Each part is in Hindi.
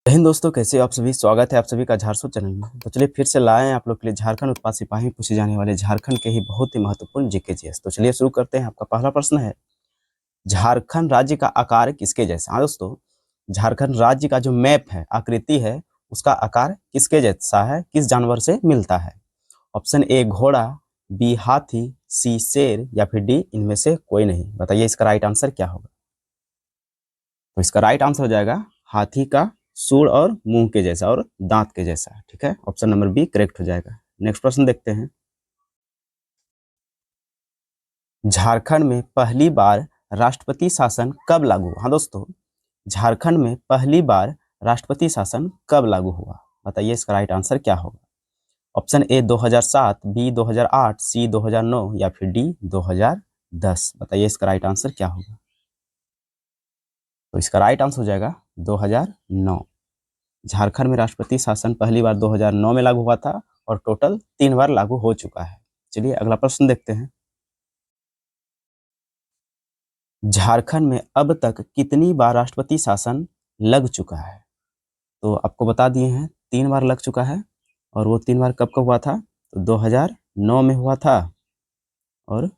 जय हिंद दोस्तों, कैसे हो आप सभी। स्वागत है आप सभी का झारसू चैनल में। तो चलिए फिर से लाए हैं आप लोग के लिए झारखंड उत्पाद सिपाही पूछे जाने वाले झारखंड के ही बहुत ही महत्वपूर्ण जीके जीएस। तो चलिए शुरू करते हैं। आपका पहला प्रश्न है, झारखंड राज्य का आकार किसके जैसा। हाँ दोस्तों, झारखंड राज्य का जो मैप है, आकृति है, उसका आकार किसके जैसा है, किस जानवर से मिलता है। ऑप्शन ए घोड़ा, बी हाथी, सी शेर या फिर डी इनमें से कोई नहीं। बताइए इसका राइट आंसर क्या होगा। तो इसका राइट आंसर हो जाएगा हाथी का सूंड और मुंह के जैसा और दांत के जैसा। ठीक है, ऑप्शन नंबर बी करेक्ट हो जाएगा। नेक्स्ट प्रश्न देखते हैं, झारखंड में पहली बार राष्ट्रपति शासन कब लागू हुआ। हाँ दोस्तों, झारखंड में पहली बार राष्ट्रपति शासन कब लागू हुआ। बताइए इसका राइट आंसर क्या होगा। ऑप्शन ए 2007, बी 2008, सी 2009 या फिर डी 2010। बताइए इसका राइट आंसर क्या होगा। तो इसका राइट आंसर हो जाएगा 2009। झारखंड में राष्ट्रपति शासन पहली बार 2009 में लागू हुआ था और टोटल 3 बार लागू हो चुका है। चलिए अगला प्रश्न देखते हैं, झारखंड में अब तक कितनी बार राष्ट्रपति शासन लग चुका है। तो आपको बता दिए हैं 3 बार लग चुका है। और वो 3 बार कब कब हुआ था, तो 2009 में हुआ था और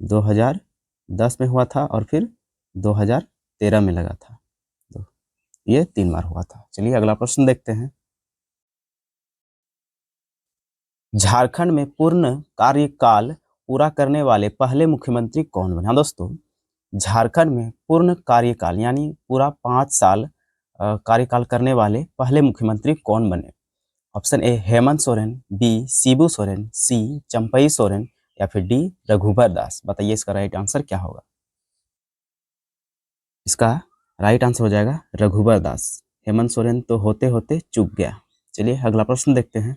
2010 में हुआ था और फिर 2013 में लगा था। तो ये 3 बार हुआ था। चलिए अगला प्रश्न देखते हैं, झारखंड में पूर्ण कार्यकाल पूरा करने वाले पहले मुख्यमंत्री कौन बने। हाँ दोस्तों, झारखंड में पूर्ण कार्यकाल यानी पूरा 5 साल कार्यकाल करने वाले पहले मुख्यमंत्री कौन बने। Option A Hemant Soren, B Shibu Soren, C Champai Soren या फिर डी रघुबर दास। बताइए इसका राइट आंसर क्या होगा। इसका राइट आंसर हो जाएगा रघुबर दास। हेमंत सोरेन तो होते होते चूक गया। चलिए अगला प्रश्न देखते हैं,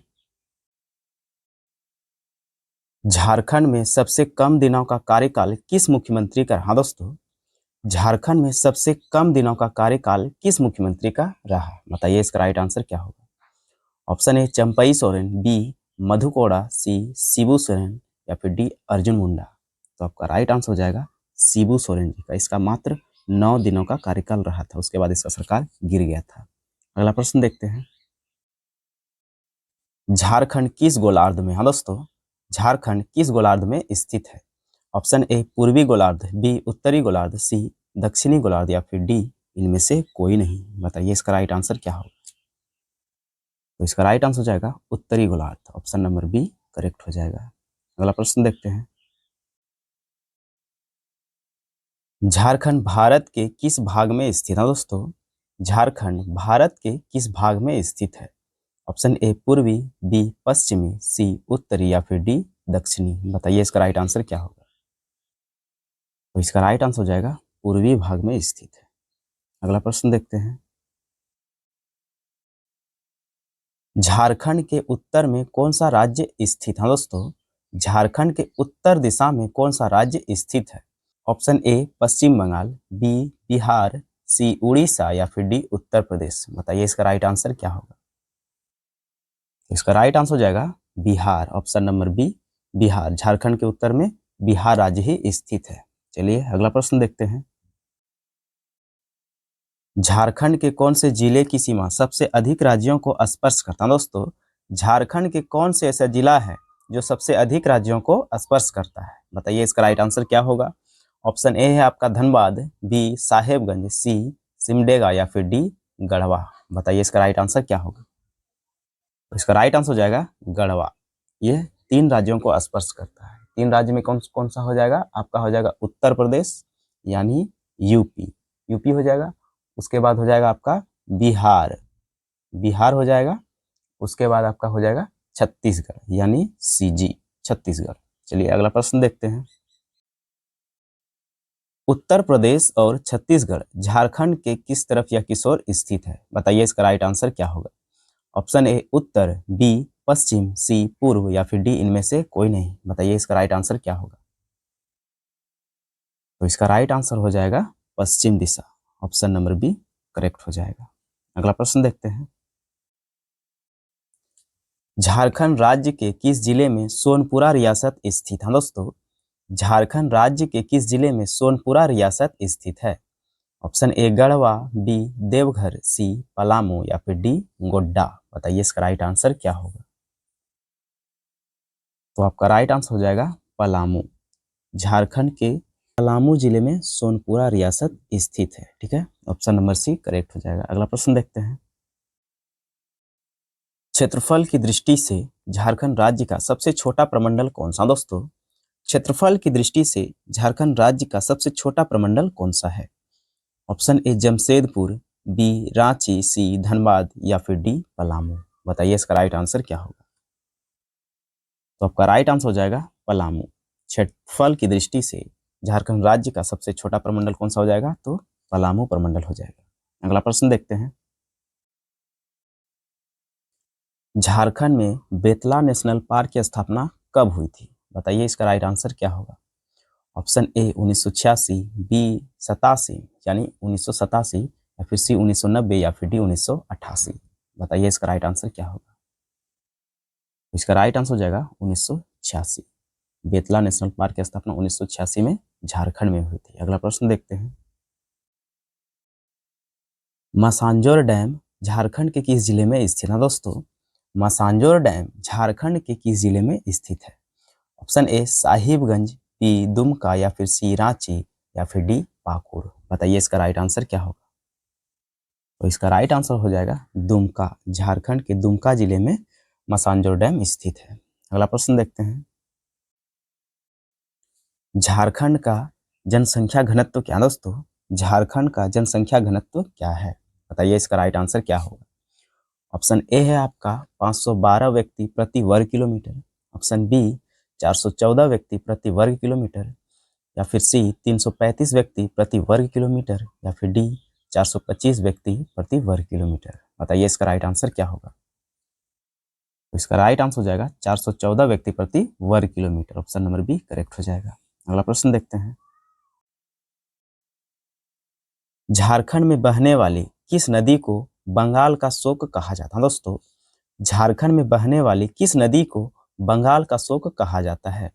झारखंड में सबसे कम दिनों का कार्यकाल किस मुख्यमंत्री का। हाँ दोस्तों, झारखंड में सबसे कम दिनों का कार्यकाल किस मुख्यमंत्री का रहा। बताइए इसका राइट आंसर क्या होगा। Option A Champai Soren, B Madhu Koda, C Shibu Soren या फिर डी अर्जुन मुंडा। तो आपका राइट आंसर हो जाएगा शिबू सोरेन जी का। इसका मात्र 9 दिनों का कार्यकाल रहा था, उसके बाद इसका सरकार गिर गया था। अगला प्रश्न देखते हैं, झारखंड किस गोलार्ध में। हाँ दोस्तों, झारखंड किस गोलार्ध में स्थित है। ऑप्शन ए पूर्वी गोलार्ध, बी उत्तरी गोलार्ध, सी दक्षिणी गोलार्ध या फिर डी इनमें से कोई नहीं। बताइए इसका राइट आंसर क्या होगा। तो इसका राइट आंसर हो जाएगा उत्तरी गोलार्ध। ऑप्शन नंबर बी करेक्ट हो जाएगा। अगला प्रश्न देखते हैं, झारखंड भारत के किस भाग में स्थित है। दोस्तों, झारखंड भारत के किस भाग में स्थित है। ऑप्शन ए पूर्वी, बी पश्चिमी, सी उत्तरी या फिर डी दक्षिणी। बताइए इसका राइट आंसर क्या होगा। तो इसका राइट आंसर हो जाएगा पूर्वी भाग में स्थित है। अगला प्रश्न देखते हैं, झारखंड के उत्तर में कौन सा राज्य स्थित है। दोस्तों, झारखंड के उत्तर दिशा में कौन सा राज्य स्थित है। Option A Paschim Bengal, B Bihar, C Orissa या फिर डी उत्तर प्रदेश। बताइए इसका राइट आंसर क्या होगा। तो इसका राइट आंसर हो जाएगा Bihar. Option number B Bihar. Jharkhand के उत्तर में बिहार राज्य ही स्थित है। चलिए अगला प्रश्न देखते हैं, झारखंड के कौन से जिले की सीमा सबसे अधिक राज्यों को स्पर्श करता है। दोस्तों, झारखंड के कौन से ऐसा जिला है जो सबसे अधिक राज्यों को स्पर्श करता है। बताइए इसका राइट आंसर क्या होगा। ऑप्शन ए है आपका धनबाद, बी साहेबगंज, सी सिमडेगा या फिर डी गढ़वा। बताइए इसका राइट आंसर क्या होगा। तो इसका राइट आंसर हो जाएगा गढ़वा। ये 3 राज्यों को स्पर्श करता है। 3 राज्य में कौन कौन सा हो जाएगा आपका, हो जाएगा उत्तर प्रदेश यानी यूपी, यूपी हो जाएगा। उसके बाद हो जाएगा आपका बिहार, बिहार हो जाएगा। उसके बाद आपका हो जाएगा छत्तीसगढ़ यानी सीजी, छत्तीसगढ़। चलिए अगला प्रश्न देखते हैं, उत्तर प्रदेश और छत्तीसगढ़ झारखंड के किस तरफ या किस ओर स्थित है। बताइए इसका राइट आंसर क्या होगा। ऑप्शन ए उत्तर, बी पश्चिम, सी पूर्व या फिर डी इनमें से कोई नहीं। बताइए इसका राइट आंसर क्या होगा। तो इसका राइट आंसर हो जाएगा पश्चिम दिशा। ऑप्शन नंबर बी करेक्ट हो जाएगा। अगला प्रश्न देखते हैं, झारखंड राज्य के किस जिले में सोनपुरा रियासत स्थित है। दोस्तों, झारखंड राज्य के किस जिले में सोनपुरा रियासत स्थित है। Option A Garhwa, B Deoghar, C Palamu या फिर डी गोड्डा। बताइए इसका राइट आंसर क्या होगा। तो आपका राइट आंसर हो जाएगा पलामू। झारखंड के पलामू जिले में सोनपुरा रियासत स्थित है। ठीक है, ऑप्शन नंबर सी करेक्ट हो जाएगा। अगला प्रश्न देखते हैं। क्षेत्रफल की दृष्टि से झारखंड राज्य का सबसे छोटा प्रमंडल कौन सा दोस्तों? क्षेत्रफल की दृष्टि से झारखंड राज्य का सबसे छोटा प्रमंडल कौन सा है? Option A Jamshedpur, B Ranchi, C Dhanbad या फिर डी पलामू। बताइए इसका राइट आंसर क्या होगा। तो आपका राइट आंसर हो जाएगा पलामू। क्षेत्रफल की दृष्टि से झारखंड राज्य का सबसे छोटा प्रमंडल कौन सा हो जाएगा? तो पलामू प्रमंडल हो जाएगा। अगला प्रश्न देखते हैं। झारखंड में बेतला नेशनल पार्क की स्थापना कब हुई थी? बताइए इसका राइट आंसर क्या होगा। ऑप्शन ए 1986, बी 87 यानी 1987 या फिर सी 1990 या फिर डी 1988। बताइए इसका राइट आंसर क्या होगा। इसका राइट आंसर हो जाएगा 1986। बेतला नेशनल पार्क की स्थापना 1986 में झारखंड में हुई थी। अगला प्रश्न देखते हैं। मासांजोर डैम झारखंड के किस जिले में स्थित है दोस्तों? मासांजोर डैम झारखंड के किस जिले में स्थित है? Option A Sahibganj, B Dumka या फिर सी रांची या फिर डी पाकुड़। बताइए इसका राइट आंसर क्या होगा। तो इसका राइट आंसर हो जाएगा दुमका। झारखंड के दुमका जिले में मासांजोर डैम स्थित है। अगला प्रश्न देखते हैं। झारखंड का जनसंख्या घनत्व क्या है दोस्तों? झारखंड का जनसंख्या घनत्व क्या है? बताइए इसका राइट आंसर क्या होगा। ऑप्शन ए है आपका 512 व्यक्ति प्रति वर्ग किलोमीटर, ऑप्शन बी 414 व्यक्ति प्रति वर्ग किलोमीटर या फिर सी 335 व्यक्ति प्रति वर्ग किलोमीटर या फिर डी 425 व्यक्ति प्रति वर्ग किलोमीटर। बताइए इसका राइट आंसर क्या होगा। तो इसका राइट आंसर हो जाएगा 414 व्यक्ति प्रति वर्ग kilometre. Option number B correct हो जाएगा। अगला प्रश्न देखते हैं। झारखंड में बहने वाली किस नदी को बंगाल का शोक कहा जाता है दोस्तों? झारखंड में बहने वाली किस नदी को बंगाल का शोक कहा जाता है?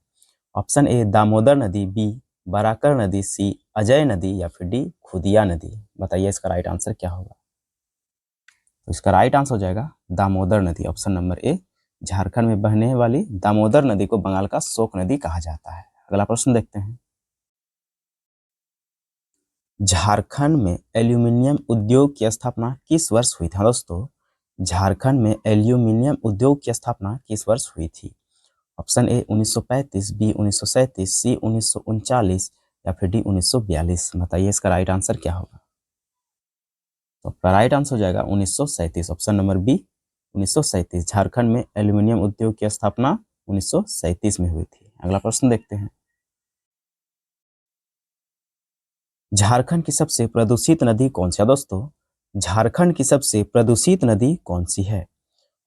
ऑप्शन ए दामोदर नदी, बी बराकर नदी, सी अजय नदी या फिर डी खुदिया नदी। बताइए इसका राइट आंसर क्या होगा। तो इसका राइट आंसर हो जाएगा दामोदर नदी। ऑप्शन नंबर ए, झारखंड में बहने वाली दामोदर नदी को बंगाल का शोक नदी कहा जाता है। अगला प्रश्न देखते हैं। झारखंड में एल्यूमिनियम उद्योग की स्थापना किस वर्ष हुई थी दोस्तों? झारखंड में एल्यूमिनियम उद्योग की स्थापना किस वर्ष हुई थी? ऑप्शन ए 1935, बी 1937, सी 1939 या फिर डी 1942। बताइए इसका राइट आंसर क्या होगा। तो आपका राइट आंसर हो जाएगा 1937। Option number B 1937। झारखंड में एल्यूमिनियम उद्योग की स्थापना 1937 में हुई थी। अगला प्रश्न देखते हैं। झारखंड की सबसे प्रदूषित नदी कौन सी है दोस्तों? झारखंड की सबसे प्रदूषित नदी कौन सी है?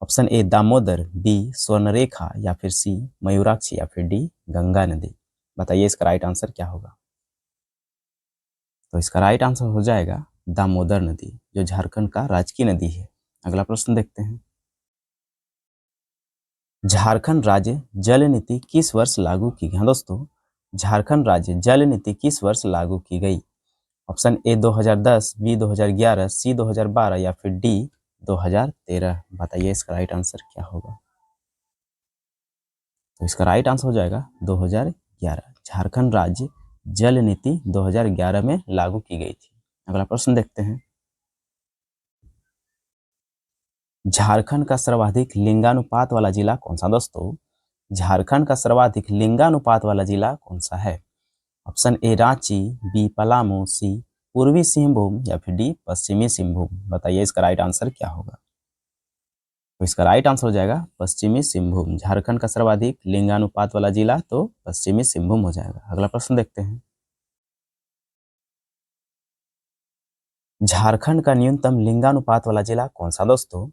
Option A Damodar, B Swarnarekha या फिर सी मयूराक्षी या फिर डी गंगा नदी। बताइए इसका राइट आंसर क्या होगा। तो इसका राइट आंसर हो जाएगा दामोदर नदी, जो झारखंड का राजकीय नदी है। अगला प्रश्न देखते हैं। झारखंड राज्य जल नीति किस वर्ष लागू की गई? हाँ दोस्तों, झारखंड राज्य जल नीति किस वर्ष लागू की गई? ऑप्शन ए 2010, बी 2011, सी 2012 या फिर डी 2013। बताइए इसका राइट आंसर क्या होगा। तो इसका राइट आंसर हो जाएगा 2011। झारखंड राज्य जल नीति 2011 में लागू की गई थी। अगला प्रश्न देखते हैं। झारखंड का सर्वाधिक लिंगानुपात वाला जिला कौन सा दोस्तों? झारखंड का सर्वाधिक लिंगानुपात वाला जिला कौन सा है? Option A Ranchi, B Palamu, C Purbi Singhbhum या फिर डी पश्चिमी सिंहभूम। बताइए इसका राइट आंसर क्या होगा। तो इसका राइट आंसर हो जाएगा पश्चिमी सिंहभूम। झारखंड का सर्वाधिक लिंगानुपात वाला जिला तो पश्चिमी सिंहभूम हो जाएगा। अगला प्रश्न देखते हैं। झारखंड का न्यूनतम लिंगानुपात वाला जिला कौन सा दोस्तों?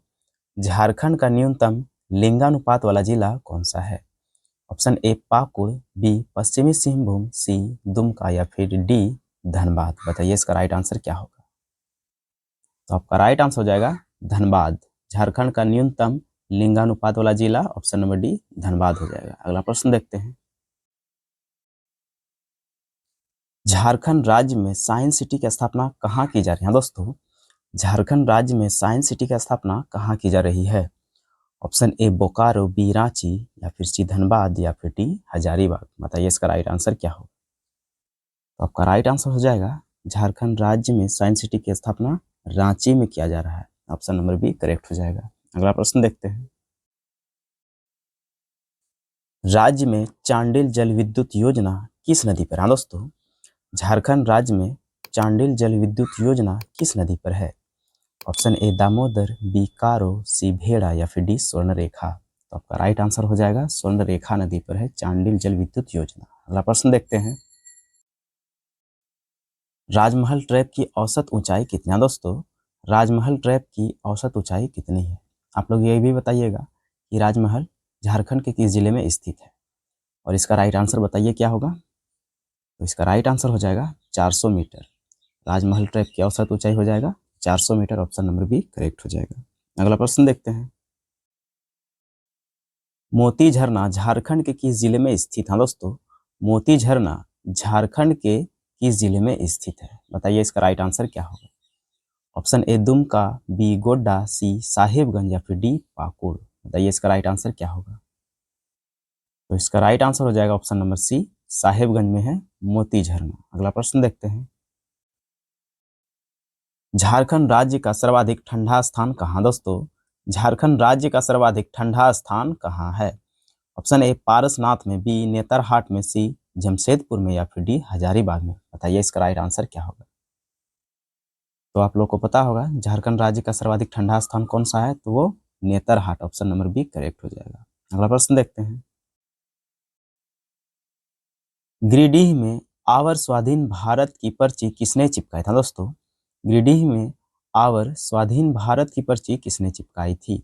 झारखंड का न्यूनतम लिंगानुपात वाला जिला कौन सा है? ऑप्शन ए पाकुड़, बी पश्चिमी सिंहभूम, सी दुमका या फिर डी धनबाद। बताइए इसका राइट आंसर क्या होगा। तो आपका राइट आंसर हो जाएगा धनबाद। झारखंड का न्यूनतम लिंगानुपात वाला जिला ऑप्शन नंबर डी धनबाद हो जाएगा। अगला प्रश्न देखते हैं। झारखंड राज्य में साइंस सिटी की स्थापना कहाँ की जा रही है दोस्तों? झारखंड राज्य में साइंस सिटी की स्थापना कहाँ की जा रही है? Option A Bokaro, B Ranchi, या फिर सी धनबाद, या फिर डी हजारीबाग। बताइए इसका राइट आंसर क्या होगा? तो आपका राइट आंसर हो जाएगा झारखंड राज्य में साइंस सिटी की स्थापना रांची में किया जा रहा है। ऑप्शन नंबर बी करेक्ट हो जाएगा। अगला प्रश्न देखते हैं। राज्य में चांडिल जल विद्युत योजना किस नदी पर है दोस्तों? झारखंड राज्य में चांडिल जल विद्युत योजना किस नदी पर है? ऑप्शन ए दामोदर, बी कारो, सी भेड़ा, या फिर डी स्वर्णरेखा। तो आपका राइट आंसर हो जाएगा स्वर्णरेखा नदी पर है चांडिल जल विद्युत योजना। अगला प्रश्न देखते हैं। राजमहल ट्रैप की औसत ऊंचाई कितनी है दोस्तों? राजमहल ट्रैप की औसत ऊंचाई कितनी है? आप लोग ये भी बताइएगा कि राजमहल झारखंड के किस जिले में स्थित है, और इसका राइट आंसर बताइए क्या होगा? तो इसका राइट आंसर हो जाएगा 400 मीटर। राजमहल ट्रैप की औसत ऊंचाई हो जाएगा 400 metre. Option number B correct हो जाएगा। अगला प्रश्न देखते हैं। मोती झरना झारखंड के किस जिले में स्थित है दोस्तों? मोती झरना झारखंड के किस जिले में स्थित है? बताइए इसका राइट आंसर क्या होगा? Option A Dumka, B Godda, C Sahebganj, या फिर डी पाकुड़। बताइए इसका राइट आंसर क्या होगा? तो इसका राइट आंसर हो जाएगा ऑप्शन नंबर सी, साहेबगंज में है मोती झरना। अगला प्रश्न देखते हैं। झारखंड राज्य का सर्वाधिक ठंडा स्थान कहाँ दोस्तों? झारखंड राज्य का सर्वाधिक ठंडा स्थान कहाँ है? ऑप्शन ए पारसनाथ में, बी नेतरहाट में, सी जमशेदपुर में, या फिर डी हजारीबाग में। बताइए इसका राइट आंसर क्या होगा? तो आप लोग को पता होगा झारखंड राज्य का सर्वाधिक ठंडा स्थान कौन सा है, तो वो Netarhat. Option number B correct हो जाएगा। अगला प्रश्न देखते हैं। गिरिडीह में आवर स्वाधीन भारत की पर्ची किसने चिपकाई था दोस्तों? गिरिडीह में आवर स्वाधीन भारत की पर्ची किसने चिपकाई थी?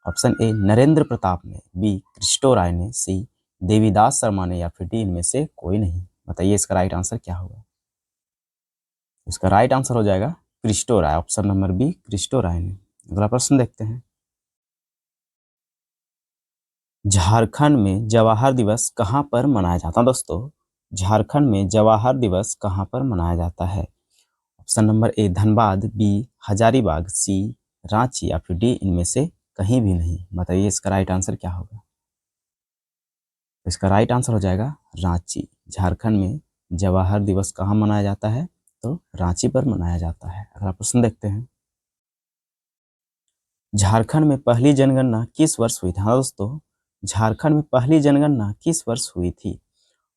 ऑप्शन ए नरेंद्र प्रताप ने, बी क्रिस्टो राय ने, सी देवीदास शर्मा ने, या फिर डी इनमें से कोई नहीं। बताइए इसका राइट आंसर क्या होगा? इसका राइट आंसर हो जाएगा क्रिस्टो राय। ऑप्शन नंबर बी क्रिस्टो राय ने। अगला प्रश्न देखते हैं। झारखंड में जवाहर दिवस कहाँ पर मनाया जाता है दोस्तों? झारखंड में जवाहर दिवस कहाँ पर मनाया जाता है? Option number A Dhanbad, B Hazaribagh, C Ranchi, या फिर डी इनमें से कहीं भी नहीं। बताइए इसका राइट आंसर क्या होगा? इसका राइट आंसर हो जाएगा रांची। झारखंड में जवाहर दिवस कहाँ मनाया जाता है? तो रांची पर मनाया जाता है। अगला प्रश्न देखते हैं। झारखंड में पहली जनगणना किस वर्ष हुई थी? हाँ दोस्तों, झारखंड में पहली जनगणना किस वर्ष हुई थी?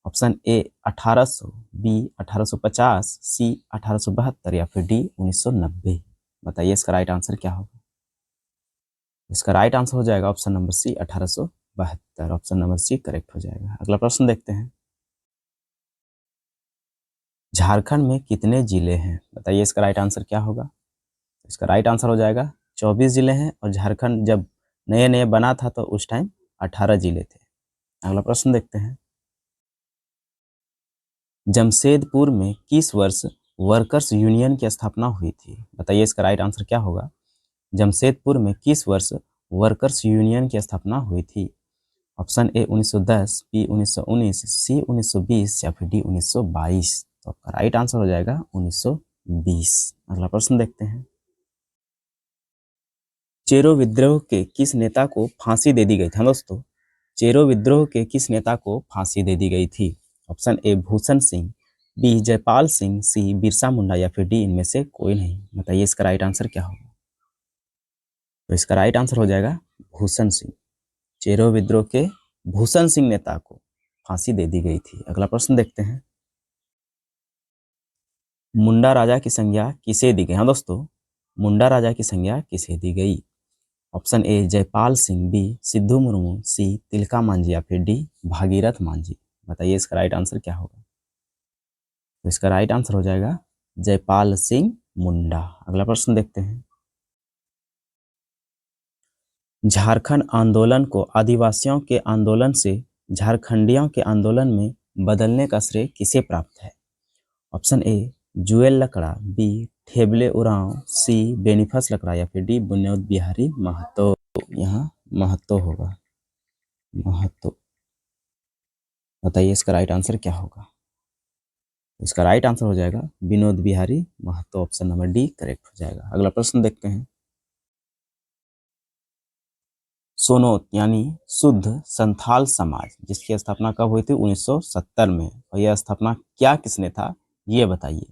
ऑप्शन ए 1800, बी 1850, सी 1872, या फिर डी 1990। बताइए इसका राइट आंसर क्या होगा? इसका राइट आंसर हो जाएगा option number C 1872। Option number C correct हो जाएगा। अगला प्रश्न देखते हैं। झारखंड में कितने जिले हैं? बताइए इसका राइट आंसर क्या होगा? इसका राइट आंसर हो जाएगा 24 जिले हैं, और झारखंड जब नए नए बना था तो उस टाइम 18 जिले थे। अगला प्रश्न देखते हैं। जमशेदपुर में किस वर्ष वर्कर्स यूनियन की स्थापना हुई थी? बताइए इसका राइट आंसर क्या होगा? जमशेदपुर में किस वर्ष वर्कर्स यूनियन की स्थापना हुई थी? ऑप्शन ए 1910, बी 1919, सी 1920, या फिर डी 1922। तो आपका राइट आंसर हो जाएगा 1920। अगला प्रश्न देखते हैं। चेरो विद्रोह के किस नेता को फांसी दे दी गई थी दोस्तों? चेरो विद्रोह के किस नेता को फांसी दे दी गई थी? Option A Bhushan Singh, B Jaipal Singh, C Birsa Munda, या फिर डी इनमें से कोई नहीं। बताइए इसका राइट आंसर क्या होगा? तो इसका राइट आंसर हो जाएगा भूषण सिंह। चेरो विद्रोह के भूषण सिंह नेता को फांसी दे दी गई थी। अगला प्रश्न देखते हैं। मुंडा राजा की संज्ञा किसे दी गई? हाँ दोस्तों, मुंडा राजा की संज्ञा किसे दी गई? Option A Jaipal Singh, B Sidhu Murmu, C Tilka Manjhi, या फिर डी भागीरथ मांझी। बताइए इसका राइट आंसर क्या होगा? तो इसका राइट आंसर हो जाएगा जयपाल सिंह मुंडा। अगला प्रश्न देखते हैं। झारखंड आंदोलन को आदिवासियों के आंदोलन से झारखंडियों के आंदोलन में बदलने का श्रेय किसे प्राप्त है? Option A Jual Lakra, B Theble Oraon, C Boniface Lakra, या फिर डी बुनियाद बिहारी महतो। यहाँ महतो होगा, महतो। बताइए इसका राइट आंसर क्या होगा? इसका राइट आंसर हो जाएगा Vinod Bihari Mahto, option number D correct हो जाएगा। अगला प्रश्न देखते हैं। सोनोत यानी शुद्ध संथाल समाज जिसकी स्थापना कब हुई थी? 1970 में। और यह स्थापना क्या किसने था ये बताइए।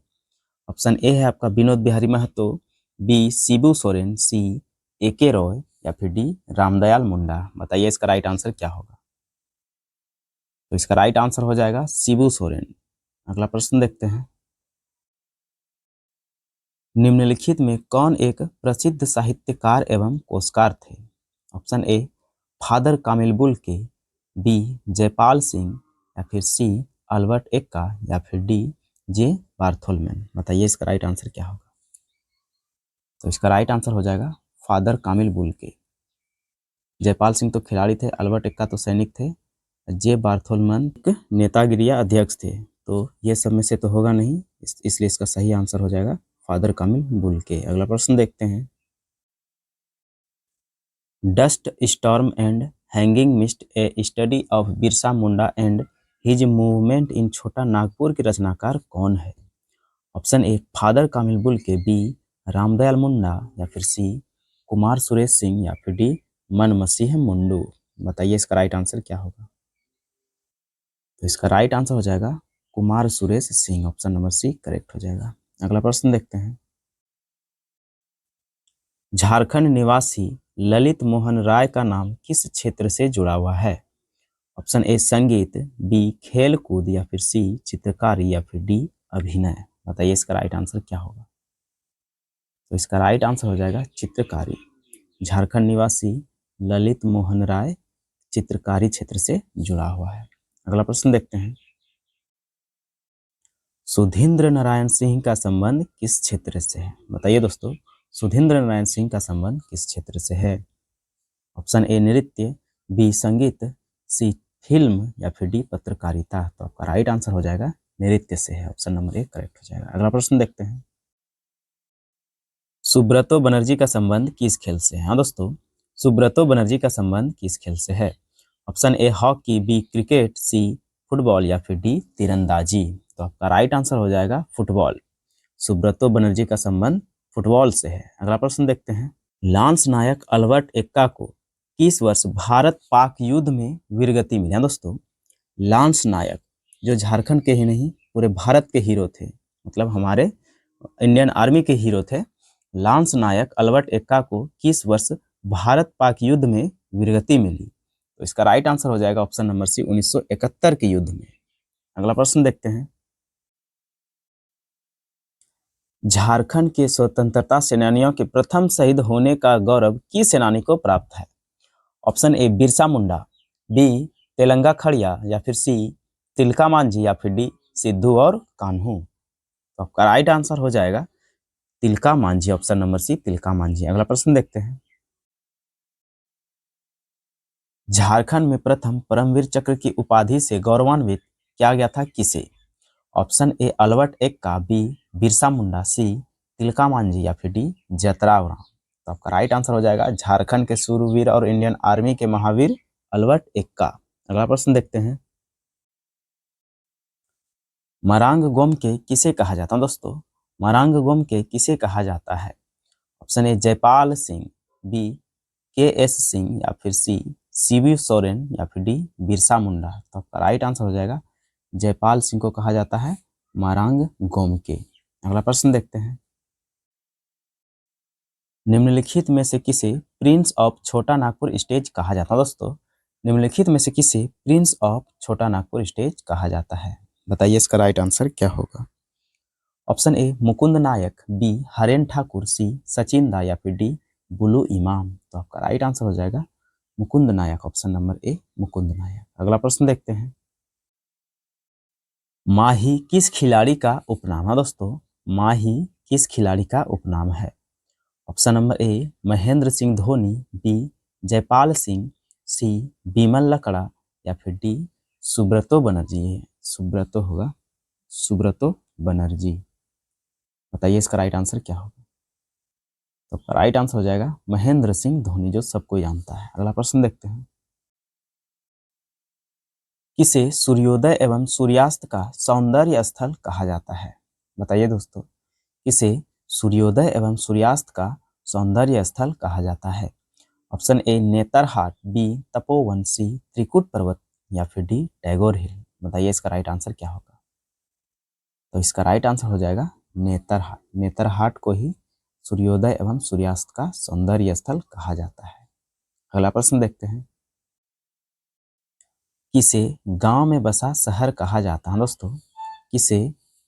ऑप्शन ए है आपका विनोद बिहारी महतो, बी शिबू सोरेन, सी ए रॉय या फिर डी रामदयाल मुंडा। बताइए इसका राइट आंसर क्या होगा। तो इसका राइट आंसर हो जाएगा शिबू सोरेन। अगला प्रश्न देखते हैं। निम्नलिखित में कौन एक प्रसिद्ध साहित्यकार एवं कोशकार थे? Option A father Camille Bulcke, B Jaipal Singh या फिर सी अल्बर्ट एक्का या फिर डी जे बार्थोलमैन। बताइए इसका राइट आंसर क्या होगा। तो इसका राइट आंसर हो जाएगा father Camille Bulcke. Jaipal Singh तो खिलाड़ी थे, अल्बर्ट एक्का तो सैनिक थे, जे बार्थोलमैन नेतागिरी अध्यक्ष थे। तो ये सब में से तो होगा नहीं, इसलिए इसका सही आंसर हो जाएगा फादर कामिल बुल्के। अगला प्रश्न देखते हैं। Dust storm and hanging mist a study of Birsa Munda and his movement in Chota Nagpur के रचनाकार कौन है? Option A father Camille Bulcke, B Ramdayal Munda या फिर सी कुमार सुरेश सिंह या फिर डी मनमसीह मुंडू। बताइए इसका राइट आंसर क्या होगा। तो इसका राइट आंसर हो जाएगा Kumar Suresh Singh, option number C correct हो जाएगा। अगला प्रश्न देखते हैं। झारखंड निवासी ललित मोहन राय का नाम किस क्षेत्र से जुड़ा हुआ है? ऑप्शन ए संगीत, बी खेल कूद या फिर सी चित्रकारी या फिर डी अभिनय। बताइए इसका राइट आंसर क्या होगा। तो इसका राइट आंसर हो जाएगा चित्रकारी। झारखंड निवासी ललित मोहन राय चित्रकारी क्षेत्र से जुड़ा हुआ है। अगला प्रश्न देखते हैं। सुधींद्र नारायण सिंह का संबंध किस क्षेत्र से है? बताइए दोस्तों, सुधींद्र नारायण सिंह का संबंध किस क्षेत्र से है? ऑप्शन ए नृत्य, बी संगीत, सी फिल्म या फिर डी पत्रकारिता। तो आपका राइट आंसर हो जाएगा नृत्य से है, ऑप्शन नंबर ए करेक्ट हो जाएगा। अगला प्रश्न देखते हैं। सुब्रतो बनर्जी का संबंध किस खेल से है? हाँ दोस्तों, सुब्रतो बनर्जी का संबंध किस खेल से है? Option A hockey, B cricket, C football या फिर डी तीरंदाजी। तो आपका राइट आंसर हो जाएगा फुटबॉल। सुब्रतो बनर्जी का संबंध फुटबॉल से है। अगला प्रश्न देखते हैं। लांस नायक अल्बर्ट एक्का को किस वर्ष भारत पाक युद्ध में वीरगति मिली? दोस्तों, लांस नायक जो झारखंड के ही नहीं पूरे भारत के हीरो थे, मतलब हमारे इंडियन आर्मी के हीरो थे, लांस नायक अल्बर्ट एक्का को किस वर्ष भारत पाक युद्ध में वीरगति मिली? तो इसका राइट आंसर हो जाएगा ऑप्शन नंबर सी 1971 के युद्ध में। अगला प्रश्न देखते हैं। झारखंड के स्वतंत्रता सेनानियों के प्रथम शहीद होने का गौरव किस सेनानी को प्राप्त है? Option A Birsa Munda, B Telanga Kharia या फिर सी तिलका मांझी या फिर डी सिद्धू और कान्हू। तो आपका राइट आंसर हो जाएगा Tilka Manjhi, option number C Tilka Manjhi. अगला प्रश्न देखते हैं। झारखंड में प्रथम परमवीर चक्र की उपाधि से गौरवान्वित किया गया था किसे? Option A Albert Ekka, B Birsa Munda, C Tilka Manjhi या फिर डी जतराव राम। तो आपका राइट आंसर हो जाएगा झारखंड के शूरवीर और इंडियन आर्मी के महावीर अल्बर्ट एक्का। अगला प्रश्न देखते हैं। मरांग गोमके किसे कहा जाता है? दोस्तों, मरांग गोमके किसे कहा जाता है? Option A Jaipal Singh, B K S Singh या फिर सी शिबू सोरेन या फिर डी बिरसा मुंडा। तो आपका राइट आंसर हो जाएगा जयपाल सिंह को कहा जाता है मरांग गोमके। अगला प्रश्न देखते हैं। निम्नलिखित में से किसे प्रिंस ऑफ छोटा नागपुर स्टेज कहा जाता है? दोस्तों, निम्नलिखित में से किसे प्रिंस ऑफ छोटा नागपुर स्टेज कहा जाता है? बताइए इसका राइट आंसर क्या होगा। Option A Mukund Nayak, B Haren Thakur, C Sachin da या फिर डी बुलू इमाम। तो आपका राइट आंसर हो जाएगा मुकुंद नायक, ऑप्शन नंबर ए मुकुंद नायक। अगला प्रश्न देखते हैं। माही किस खिलाड़ी का उपनाम है? दोस्तों, माही किस खिलाड़ी का उपनाम है? Option number A Mahendra Singh Dhoni, B Jaipal Singh, C Bimal Lakra या फिर डी सुब्रतो बनर्जी। सुब्रतो होगा, सुब्रतो बनर्जी। बताइए इसका राइट आंसर क्या होगा। तो राइट आंसर हो जाएगा महेंद्र सिंह धोनी, जो सबको जानता है। अगला प्रश्न देखते हैं। किसे सूर्योदय एवं सूर्यास्त का सौंदर्य स्थल कहा जाता है? बताइए दोस्तों, किसे सूर्योदय एवं सूर्यास्त का सौंदर्य स्थल कहा जाता है? Option A Netarhat, B Tapovan, C Trikut Parvat या फिर डी टैगोर हिल। बताइए इसका राइट आंसर क्या होगा? तो इसका राइट आंसर हो जाएगा नेतरहाट। नेतरहाट को ही सूर्योदय एवं सूर्यास्त का सौंदर्य स्थल कहा जाता है। अगला प्रश्न देखते हैं। किसे गांव में बसा शहर कहा जाता है दोस्तों? किसे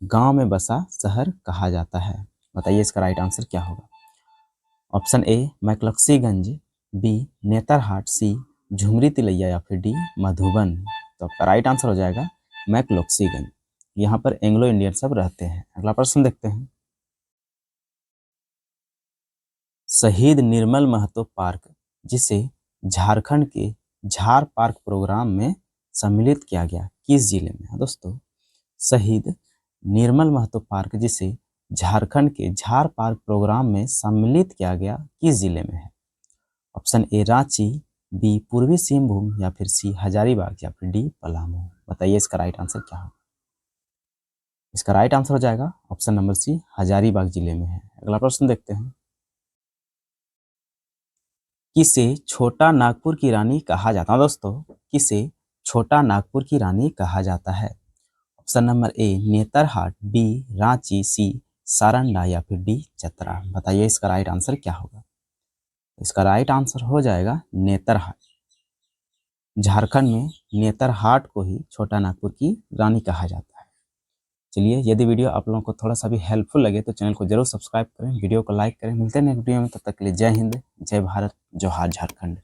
गांव में बसा शहर कहा जाता है? बताइए इसका राइट आंसर क्या होगा? ऑप्शन ए मैक्लक्सीगंज, बी नेतरहाट, सी झुमरी तिलैया या फिर डी मधुबन। तो आपका राइट आंसर हो जाएगा मैक्लक्सीगंज। यहाँ पर एंग्लो इंडियन सब रहते हैं। अगला प्रश्न देखते हैं। शहीद निर्मल महतो पार्क, जिसे झारखंड के झार पार्क प्रोग्राम में सम्मिलित किया गया, किस जिले में है दोस्तों? शहीद निर्मल महतो पार्क, जिसे झारखंड के झार पार्क प्रोग्राम में सम्मिलित किया गया, किस जिले में है? ऑप्शन ए रांची, बी पूर्वी सिंहभूम या फिर सी हजारीबाग या फिर डी पलामू। बताइए इसका राइट आंसर क्या होगा? इसका राइट आंसर हो जाएगा ऑप्शन नंबर सी हजारीबाग जिले में है। अगला प्रश्न देखते हैं। किसे छोटा नागपुर की रानी कहा जाता है दोस्तों? किसे छोटा नागपुर की रानी कहा जाता है? Option number A Netarhat, B Ranchi, C Saranda या फिर डी चतरा। बताइए इसका राइट आंसर क्या होगा? इसका राइट आंसर हो जाएगा नेतरहाट। झारखंड में नेतरहाट को ही छोटा नागपुर की रानी कहा जाता है। चलिए, यदि वीडियो आप लोगों को थोड़ा सा भी हेल्पफुल लगे तो चैनल को जरूर सब्सक्राइब करें, वीडियो को लाइक करें। मिलते हैं नेक्स्ट वीडियो में, तब तक के लिए जय हिंद, जय भारत, जोहार झारखंड।